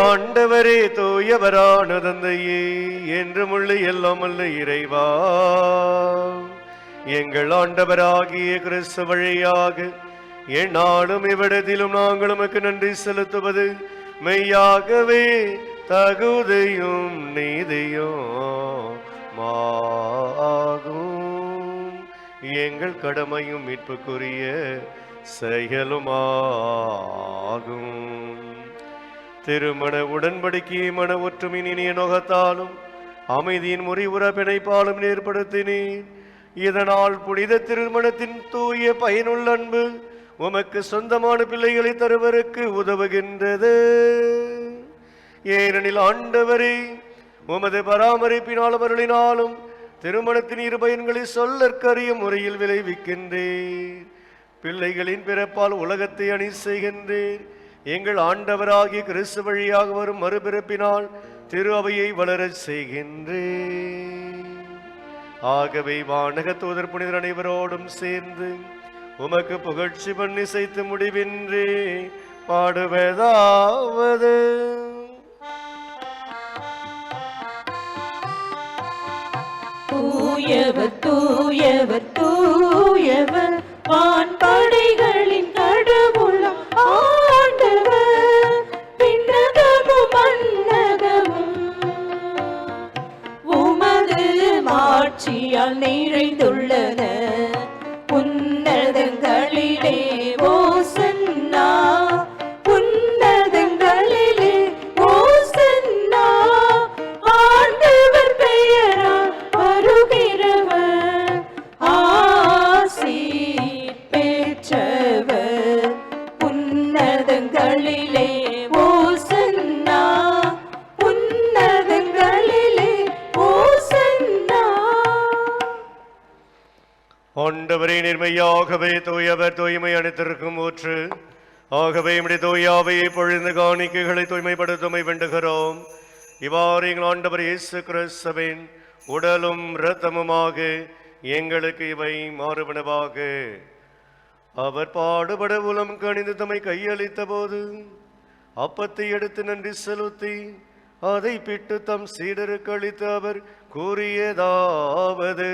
Speaker 2: ஆண்டவரே, தூயவரான தந்தையே, என்றுமுள்ள எல்லாம் அல்ல இறைவா, எங்கள் ஆண்டவராகிய கிறிஸ்து வழியாக எந்நாளும் இவ்விடத்திலும் நாங்கள் உமக்கு நன்றி செலுத்துவது மெய்யாகவே தகுதியும் நீதியும் மாகும். எங்கள் கடமையும் மீட்புக்குரிய செயலுமாகும். திருமண உடன்படிக்கையை மன ஒற்றுமையின் இனிய நோகத்தாலும் அமைதியின் முறிவுற பிணைப்பாலும் ஏற்படுத்தினீர். இதனால் புனித திருமணத்தின் தூய பயனுள்ள அன்பு உமக்கு சொந்தமான பிள்ளைகளை தருவதற்கு உதவுகின்றது. ஏனெனில் ஆண்டவரே, உமது பராமரிப்பினால் அவர்களினாலும் திருமணத்தின் இரு பயன்களை சொல்லற்கரிய முறையில் விளைவிக்கின்றேர். பிள்ளைகளின் பிறப்பால் உலகத்தை அணி செய்கின்றேர். எங்கள் ஆண்டவராகிய கிறிஸ்து வழியாக வரும் மறுபிறப்பினால் திரு அவையை வளரச் செய்கின்றேன். ஆகவே வானக தூதர் புனிதர் அனைவரோடும் சேர்ந்து உமக்கு புகழ்ச்சி பண்ணி செய்து முடிவின்றே பாடுவதாவது.
Speaker 1: தூயவர் தூயவர் தூயவர் வான்படைகளின் கடவுளாம் ஆண்டவர். விண்ணகமும் மண்ணகமும் உமது மாட்சியால் நிறைந்துள்ளன. உன்னதங்களிலே ஓசன்னா, உன்னதங்களிலே ஓசன்னா. ஆண்டவர் பெயரால் வருகிறவர் ஆசீர் பெற்றவர். உன்னதங்களிலே ஓசன்னா, உன்னதங்களிலே ஓசன்னா.
Speaker 2: ஆண்டவரே, நேர்மையாகவே தூயவர், தூய்மை அனைத்திற்கும் ஊற்று. ஆகவே நம்முடைய தூயாவையை பொழிந்த காணிக்கைகளை தூய்மைப்படுத்துமை வேண்டுகிறோம். இவ்வாறு எங்கள் ஆண்டவர் இயேசு கிறிஸ்துவின் உடலும் இரத்தமுமாக எங்களுக்கு இவை மாறுபனவாக. அவர் பாடுபட உலம் கணிந்து தம்மை கையளித்த போது அப்பத்தை எடுத்து நன்றி செலுத்தி அதை பிட்டு தம் சீடருக்கு அளித்து அவர் கூறியதாவது: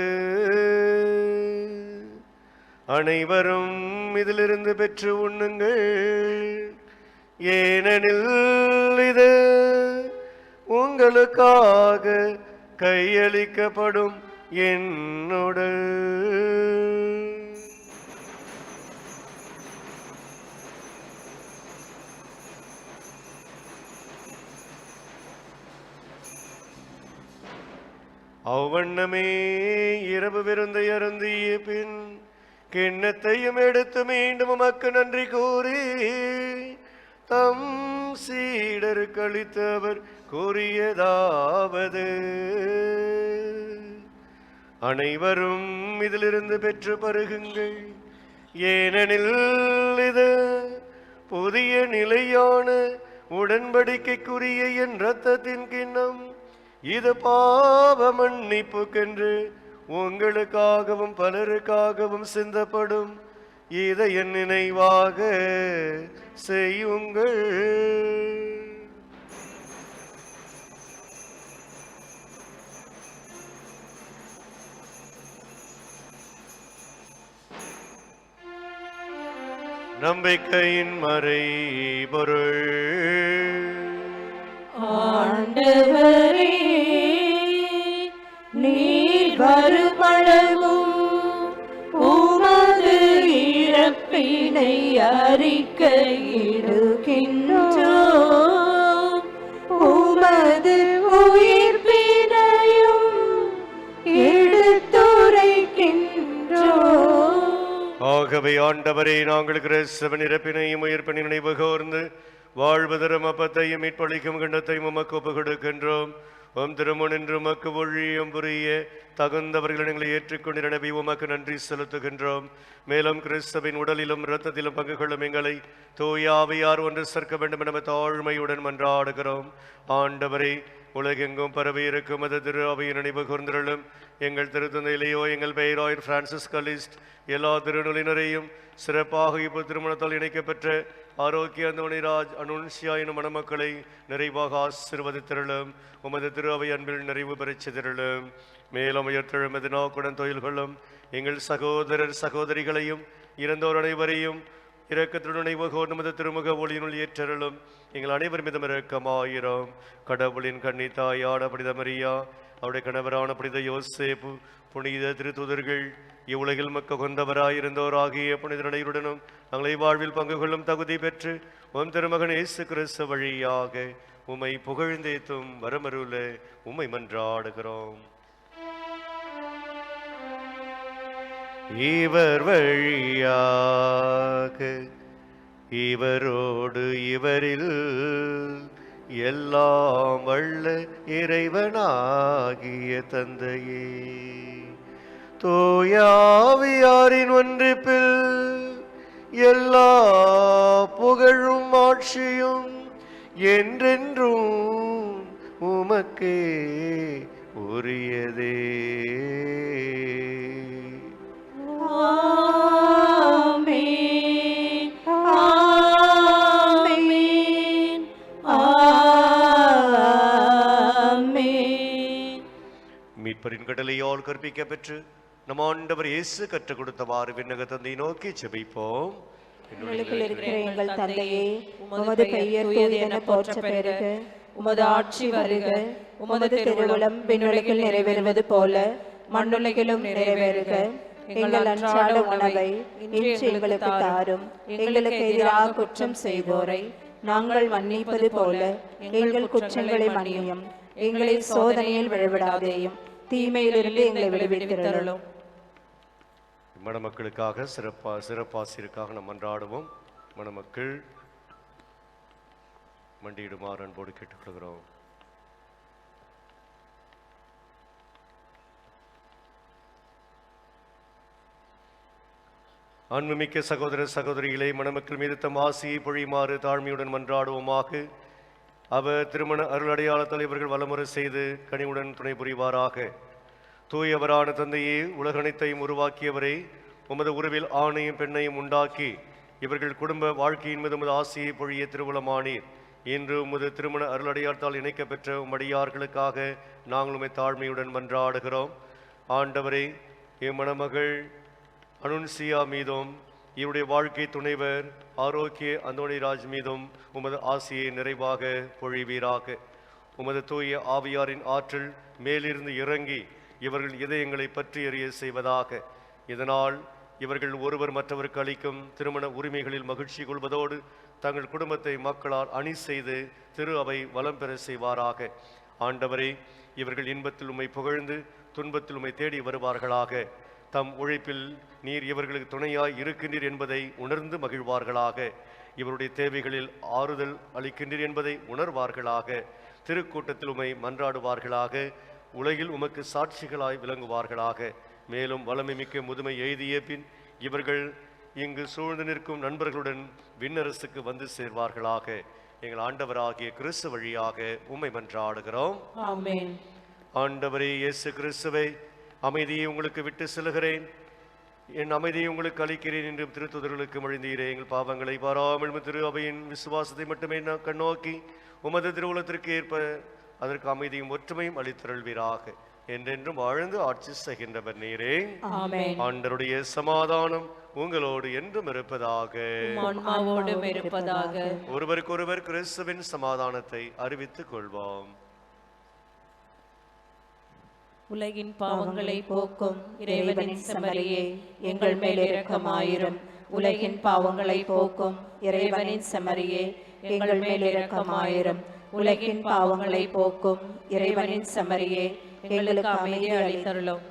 Speaker 2: அனைவரும் இதிலிருந்து பெற்று உண்ணுங்கள், ஏனெனில் இது உங்களுக்காக கையளிக்கப்படும் என்னுடல். அவ்வண்ணமே இரவு விருந்தை அருந்திய பின் கிண்ணத்தையும் எடுத்து மீண்டும் உமக்கு நன்றி கூறி தம் சீடருக்கு அளித்து அவர் கூறியதாவது: அனைவரும் இதிலிருந்து பெற்று பருகுங்கள், ஏனெனில் இது புதிய நிலையான உடன்படிக்கைக்குரிய என் இரத்தத்தின் கிண்ணம். இது பாவ மன்னிப்புக்கென்று உங்களுக்காகவும் பலருக்காகவும் சிந்தப்படும். இதை என் நினைவாக செய்யுங்கள். நம்பிக்கையின் மறைபொருள்.
Speaker 1: ஆண்டவரே, நீர் வருமளவும் உமது இறப்பினை அறிக்கையிடுகின்றோம். உமது உயிர்ப்பினையும் எடுத்துரைக்கின்றோம்.
Speaker 2: ஆகவே ஆண்டவரே, நாங்கள் கிறிஸ்துவின் இறப்பினையும் உயிர்ப்பினை நினைவு கூர்ந்து வாழ்வதரும் அப்பத்தையும் மீட்பளிக்கும் கிண்ணத்தையும் உமக்கு ஒப்புக் கொடுக்கின்றோம். உம் திருமுன் என்று உமக்கு ஒழியும் புரிய தகுந்தவர்கள் எங்களை ஏற்றுக்கொண்டு நினைவி உமக்கு நன்றி செலுத்துகின்றோம். மேலும் கிறிஸ்துவின் உடலிலும் இரத்தத்திலும் பங்கு கொள்ளும் எங்களை தூயாவியார் ஒன்று சேர்க்க வேண்டும் என தாழ்மையுடன் மன்றாடுகிறோம். ஆண்டவரே, உலகெங்கும் பரவி இருக்கும் அது திரு அவையின் நினைவு கூர்ந்திருளும். எங்கள் திருத்தந்தையிலேயோ எங்கள் பெயராயர் பிரான்சிஸ் கலிஸ்ட் எல்லா திருநுளினரையும் சிறப்பாக இப்போ திருமணத்தால் இணைக்கப்பெற்ற ஆரோக்கிய அந்தோணிராஜ் அனுன்சியா எனும் மணமக்களை நிறைவாக ஆசீர்வதித்திருளும். உமது திரு அவை அன்பில் நிறைவு பெறச் செய்திருளும். மேலும் உயர்த்தெழும் எதினாக்குடன் தொழில்களும் எங்கள் சகோதரர் சகோதரிகளையும் இறந்தோர் அனைவரையும் இரக்கத்துடன் நினைவுகோர் நமது திருமுக ஒளியினுள் ஏற்றருளும். எங்கள் அனைவர் மீதும் இரக்கமாயிரும். கடவுளின் கன்னி தாயான புனித மரியா, அவருடைய கணவரான புனித யோசேப்பு, புனித திருத்துதர்கள், இவ்வுலகில் மக்க கொண்டவராயிருந்தோர் ஆகிய புனித நடையுடனும் நாங்களை வாழ்வில் பங்கு கொள்ளும் தகுதி பெற்று உம் திருமகன் இயேசு கிறிஸ்து வழியாக உம்மை புகழ்ந்தேத்தும் வரமருள உம்மை மன்றாடுகிறோம். இவர் வழியாக இவரோடு இவரில் எல்லாம் வல்ல இறைவனாகிய தந்தையே, தூயாவியாரின் ஒன்றிப்பில் எல்லா புகழும் ஆட்சியும் என்றென்றும் உமக்கே உரியதே.
Speaker 1: ஆமென், ஆமென், ஆமென்.
Speaker 2: மீட்பரின் கடலையால் கற்பிக்க பெற்று நம் ஆண்டவர் இயேசு கற்றுக் கொடுத்தவாறு விண்ணக தந்தை நோக்கி ஜெபிப்போம்.
Speaker 1: விண்ணுலகில் இருக்கிற எங்கள் தந்தையே, உமது பெயர் தூயது என போற்ற பெறுக. உமது ஆட்சி வருக. உமது திருவுளம் விண்ணுலகில் நிறைவேறுவது போல மண்ணுலகிலும் நிறைவேறுக. எங்கள் அன்றாட உணவை இன்று எங்களுக்கு தாரும். எங்களுக்கு எதிராக குற்றம் செய்வோரை நாங்கள் மன்னிப்பது போல எங்கள் குற்றங்களை மன்னியும். எங்களை சோதனையில் விழவிடாதேயும், தீமையிலிருந்து எங்களை விடுவித்தருளும்.
Speaker 2: மணமக்களுக்காக சிறப்பாசிற்காக நாம் மன்றாடுவோம். மணமக்கள் மண்டியிடுமாறு அன்போடு கேட்டுக்கொள்கிறோம். அன்புமிக்க சகோதர சகோதரிகளை மணமக்கள் மீது தம் ஆசியை பொழியுமாறு தாழ்மையுடன் மன்றாடுவோமாக. அவர் திருமண அருள் அடையாளத்தால் இவர்கள் வலமுறை செய்து கனிவுடன் துணை புரிவாராக. தூயவரான தந்தையே, உலகனைத்தையும் உருவாக்கியவரை, உமது உருவில் ஆணையும் பெண்ணையும் உண்டாக்கி இவர்கள் குடும்ப வாழ்க்கையின் மீது உமது ஆசியை பொழிய திருவுளமானீர். இன்று உமது திருமண அருளடையாளத்தால் இணைக்கப்பெற்ற உம்மடியார்களுக்காக நாங்கள் உம்மை தாழ்மையுடன் மன்றாடுகிறோம். ஆண்டவரே, இம்மணமகள் அனுன்சியா மீதும் இவருடைய வாழ்க்கை துணைவர் ஆரோக்கிய அந்தோணிராஜ் மீதும் உமது ஆசியை நிறைவாக பொழிவீராக. உமது தூய ஆவியாரின் ஆற்றல் மேலிருந்து இறங்கி இவர்கள் இதயங்களை பற்றி எறிய செய்வதாக. இதனால் இவர்கள் ஒருவர் மற்றவருக்கு அளிக்கும் திருமண உரிமைகளில் மகிழ்ச்சி கொள்வதோடு தங்கள் குடும்பத்தை மக்களால் அணி செய்து திரு அவை வலம் பெற செய்வாராக. ஆண்டவரே, இவர்கள் இன்பத்தில் உம்மை புகழ்ந்து துன்பத்தில் உம்மை தேடி வருவார்களாக. தம் உழைப்பில் நீர் இவர்களுக்கு துணையாய் இருக்கின்றீர் என்பதை உணர்ந்து மகிழ்வார்களாக. இவருடைய தேவைகளில் ஆறுதல் அளிக்கின்றீர் என்பதை உணர்வார்களாக. திருக்கூட்டத்தில் உம்மை மன்றாடுவார்களாக. உலகில் உமக்கு சாட்சிகளாய் விளங்குவார்களாக. மேலும் வளமை மிக்க முதுமை எய்திய பின் இவர்கள் இங்கு சூழ்ந்து நிற்கும் நண்பர்களுடன் விண்ணரசுக்கு வந்து சேர்வார்களாக. எங்கள் ஆண்டவராகிய கிறிஸ்து வழியாக உம்மை மன்றாடுகிறோம்.
Speaker 1: ஆமென்.
Speaker 2: ஆண்டவரே இயேசு கிறிஸ்துவை, அமைதியை உங்களுக்கு விட்டு செல்கிறேன், என் அமைதியை உங்களுக்கு அளிக்கிறேன் என்றும் திருத்துதர்களுக்கு மொழிந்தீரே. எங்கள் பாவங்களை பாராமல் திரு அவையின் விசுவாசத்தை மட்டுமே கண்ணோக்கி உமது திருவுலத்திற்கு ஏற்ப அதற்கு அமைதியும் ஒற்றுமையும் அளித்தருள்வீராக. என்றென்றும் வாழ்ந்து ஆட்சி செய்கின்றவர் நீரே.
Speaker 1: ஆமென்.
Speaker 2: ஆண்டவருடைய சமாதானம் உங்களோடு என்றும் இருப்பதாக.
Speaker 1: ஆன்மாவோடும் இருப்பதாக.
Speaker 2: ஒருவருக்கொருவர் கிறிஸ்துவின் சமாதானத்தை அறிவித்துக் கொள்வோம்.
Speaker 1: உலகின் பாவங்களை போக்கும் இறைவனின் செம்மறியே, எங்கள் மேல் இரக்கமாயிரும். உலகின் பாவங்களை போக்கும் இறைவனின் செம்மறியே, எங்கள் மேல் இரக்கமாயிரும். உலகின் பாவங்களை போக்கும் இறைவனின் செம்மறியே, எங்களுக்கு அமைதி அளித்தருளும்.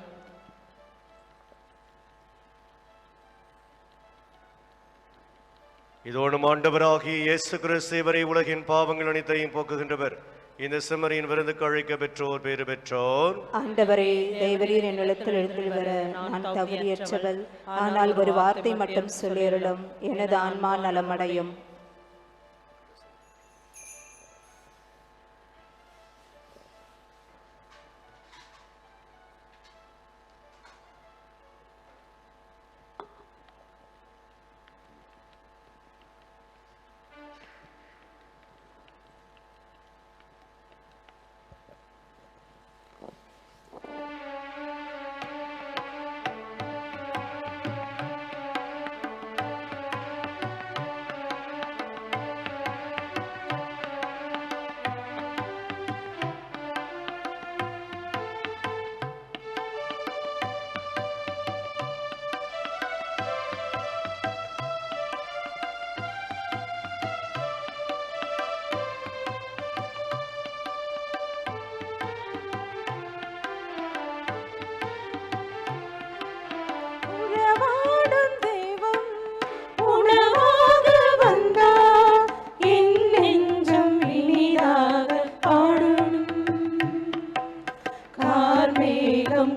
Speaker 2: இதோடும் ஆண்டவராகிய இயேசு கிறிஸ்து இவரை உலகின் பாவங்கள் அனைத்தையும் போக்குகின்றவர். இந்த செம்மறியின் விருந்துக்கு அழைக்க பெற்றோர் பேறு பெற்றோர்.
Speaker 1: ஆண்டவரே, தேவரீர் என் நிலத்தில் எழுத்தில் வர நான் தகுதியற்றவள். ஆனால் ஒரு வார்த்தை மட்டும் சொல்லியருளும், எனது ஆன்மா நலமடையும்.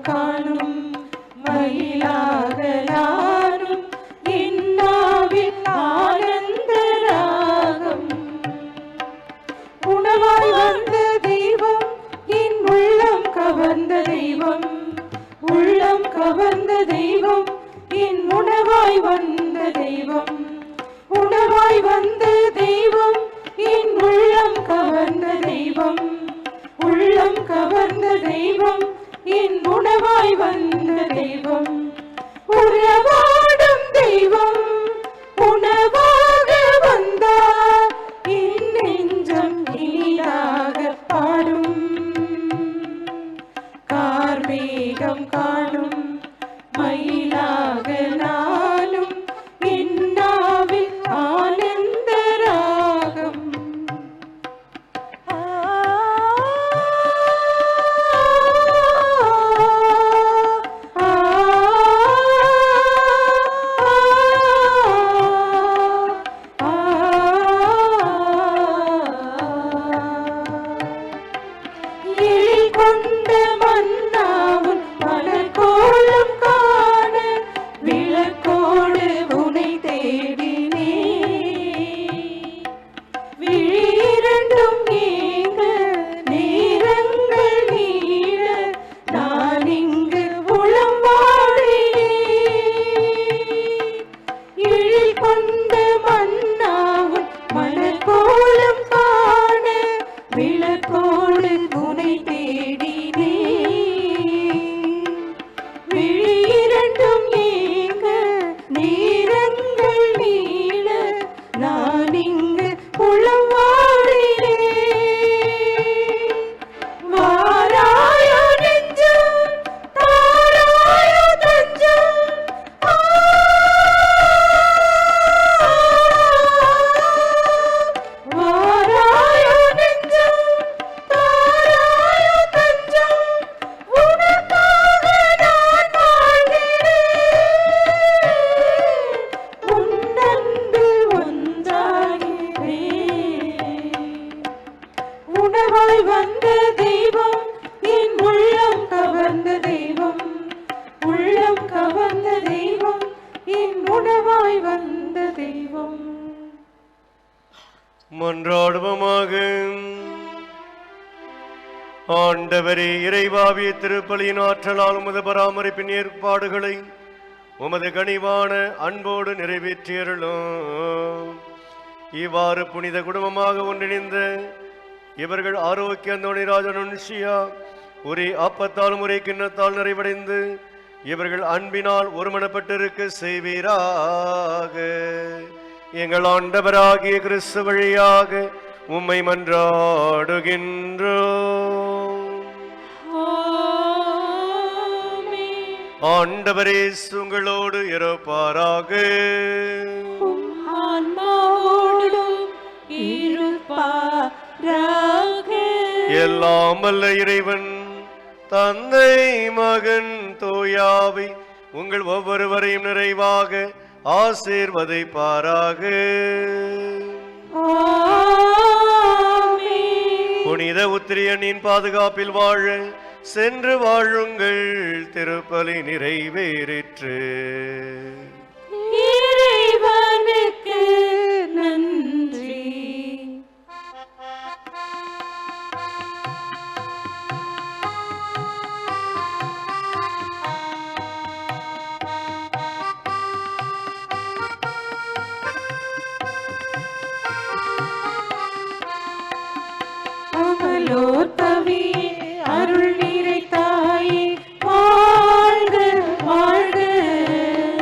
Speaker 1: காணும் மயிலாக நானும் இன்னாவில் ஆனந்த ராகம். உணவாய் வந்த தெய்வம் என் உள்ளம் கவர்ந்த தெய்வம், உள்ளம் கவர்ந்த தெய்வம் என் உணவாய் வந்த தெய்வம், உணவாய் வந்த தெய்வம் என் உள்ளம் கவர்ந்த தெய்வம், உள்ளம் கவர்ந்த தெய்வம் என் உணவாய் வந்த தெய்வம். உறவாடும் தெய்வம் உணவாக வந்தார் என் நெஞ்சம் இனிதாக பாடும். கார்மேகம் காணும் மயிலாக நானும் இன்னாவில் ஆனந்த ராகம். எழில் கொண்ட மன்னாவும் மலர்கோலம் காண விளக்கோடு உனை தேடினே. விழிரண்டும் ஏங்க நேரங்கள் நீள நான் இங்கு உளம் வாடினேன். எழில் கொண்ட மன்னாவும் மலர்கோலம் காண விளக்கோடு உனை தேடினே. விழிரண்டும் ஏங்க நேரங்கள் நீள நான் இங்கு உளம் வாடினேன். வாராயோ நெஞ்சம் தாராயோ தஞ்சம், வாராயோ நெஞ்சம் தாராயோ தஞ்சம், உனக்காக நான் வாழ்கிறேன். உன் அன்பில் ஒன்றாகிறேன். உணவாய் வந்த தெய்வம் என் உள்ளம் கவர்ந்த தெய்வம், உள்ளம் கவர்ந்த தெய்வம் என் உணவாய் வந்த தெய்வம்.
Speaker 2: மன்றாடுவோமாக. ஆண்டவரே, இறைவாவிய திருப்பலியின் ஆற்றலால் உமது பராமரிப்பின் ஏற்பாடுகளை உமது கனிவான அன்போடு நிறைவேற்றியருளும். இவ்வாறு புனித குடும்பமாக ஒன்றிணைந்த இவர்கள் ஆரோக்கிய அந்தோணிராஜ நுண்சியா ஒரே அப்பத்தாலும் ஒரே கிண்ணத்தால் நிறைவடைந்து இவர்கள் அன்பினால் ஒருமனப்பட்டிருக்க செய்வீராக. எங்கள் ஆண்டவராகிய கிறிஸ்து வழியாக உம்மை மன்றாடுகின்றோம். ஆண்டவரே, உங்களோடு இருப்பாராக.
Speaker 1: ஆன்மாவோடும் இருப்பாராக.
Speaker 2: எல்லாம் வல்ல இறைவன் தந்தை மகன் தூயாவி உங்கள் ஒவ்வொருவரையும் நிறைவாக ஆசீர்வதிப்பாராக. புனித உத்திரியனின் பாதுகாப்பில் வாழ சென்று வாழுங்கள். திருப்பலி நிறைவேறிற்று.
Speaker 1: இறைவனுக்கு நன்றி. அவளோ